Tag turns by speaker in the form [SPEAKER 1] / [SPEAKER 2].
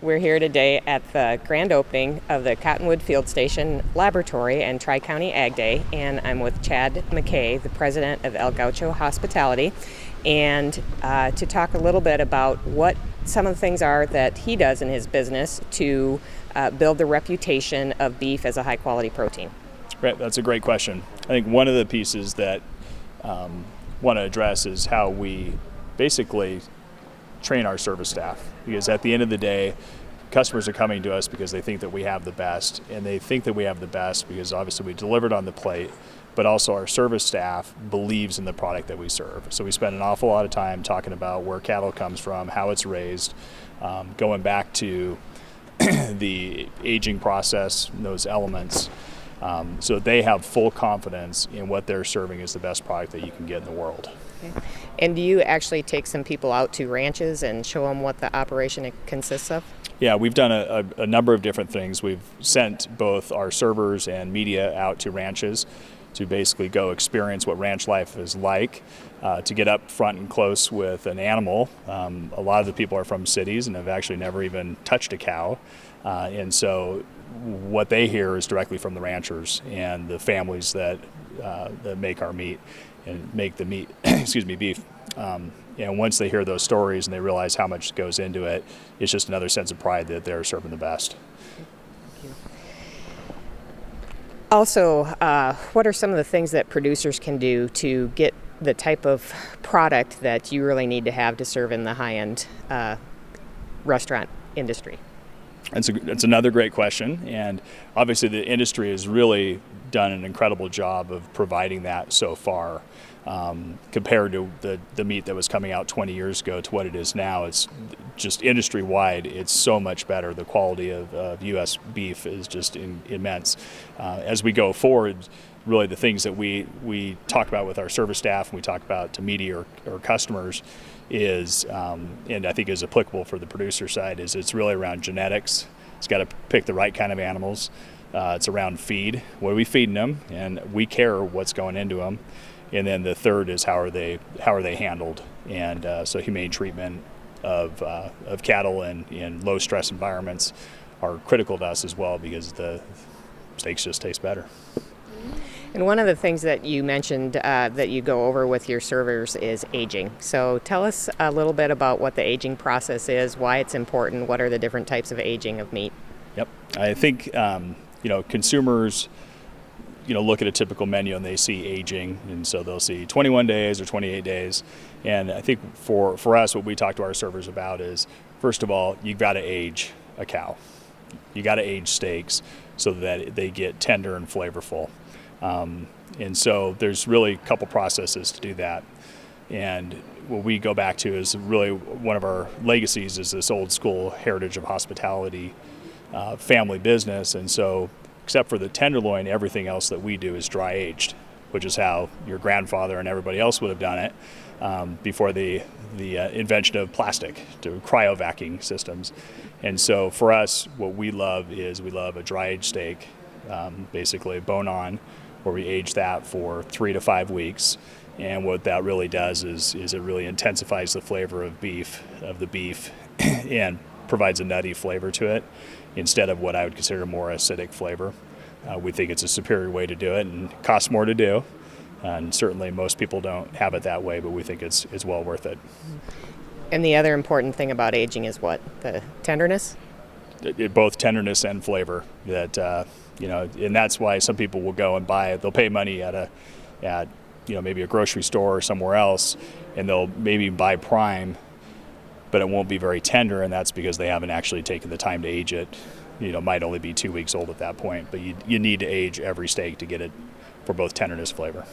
[SPEAKER 1] We're here today at the grand opening of the Cottonwood Field Station Laboratory and Tri-County Ag Day, and I'm with Chad Mackay, the president of El Gaucho Hospitality, and to talk a little bit about what some of the things are that he does in his business to build the reputation of beef as a high-quality protein.
[SPEAKER 2] Right, that's a great question. I think one of the pieces that want to address is how we basically train our service staff, because at the end of the day, customers are coming to us because they think that we have the best, and they think that we have the best because obviously we delivered on the plate, but also our service staff believes in the product that we serve. So we spend an awful lot of time talking about where cattle comes from, how it's raised, going back to the aging process, those elements, so they have full confidence in what they're serving is the best product that you can get in the world.
[SPEAKER 1] Okay. And do you actually take some people out to ranches and show them what the operation consists of?
[SPEAKER 2] Yeah, we've done a number of different things. We've sent both our servers and media out to ranches to basically go experience what ranch life is like, to get up front and close with an animal. A lot of the people are from cities and have actually never even touched a cow. And so what they hear is directly from the ranchers and the families that make our meat and make the meat, beef. And once they hear those stories and they realize how much goes into it, it's just another sense of pride that they're serving the best.
[SPEAKER 1] Thank you. Also, what are some of the things that producers can do to get the type of product that you really need to have to serve in the high-end restaurant industry?
[SPEAKER 2] That's another great question, and obviously the industry has really done an incredible job of providing that so far. Compared to the meat that was coming out 20 years ago to what it is now, it's just industry-wide, it's so much better. The quality of U.S. beef is just immense. As we go forward, really the things that we talk about with our service staff and we talk about to media or customers is, and I think is applicable for the producer side, is it's really around genetics. It's got to pick the right kind of animals. It's around feed. What are we feeding them? And we care what's going into them. And then the third is how are they handled? And so humane treatment of cattle in low stress environments are critical to us as well, because the steaks just taste better.
[SPEAKER 1] And one of the things that you mentioned that you go over with your servers is aging. So tell us a little bit about what the aging process is, why it's important, what are the different types of aging of meat?
[SPEAKER 2] Yep, I think consumers look at a typical menu and they see aging, and so they'll see 21 days or 28 days. And I think for us, what we talk to our servers about is, first of all, you've got to age a cow. You got to age steaks so that they get tender and flavorful. And so there's really a couple processes to do that. And what we go back to is really one of our legacies is this old school heritage of hospitality, family business. And so except for the tenderloin, everything else that we do is dry aged, which is how your grandfather and everybody else would have done it before the invention of plastic, to cryovacuum systems. And so for us, what we love is we love a dry aged steak, basically bone on, where we age that for 3 to 5 weeks. And what that really does is it really intensifies the flavor of the beef and provides a nutty flavor to it instead of what I would consider a more acidic flavor. We think it's a superior way to do it, and it costs more to do. And certainly most people don't have it that way, but we think it's well worth it.
[SPEAKER 1] And the other important thing about aging is what? The tenderness?
[SPEAKER 2] Both tenderness and flavor. And that's why some people will go and buy it. They'll pay money at maybe a grocery store or somewhere else, and they'll maybe buy prime, but it won't be very tender, and that's because they haven't actually taken the time to age it. It might only be 2 weeks old at that point, but you need to age every steak to get it for both tenderness and flavor.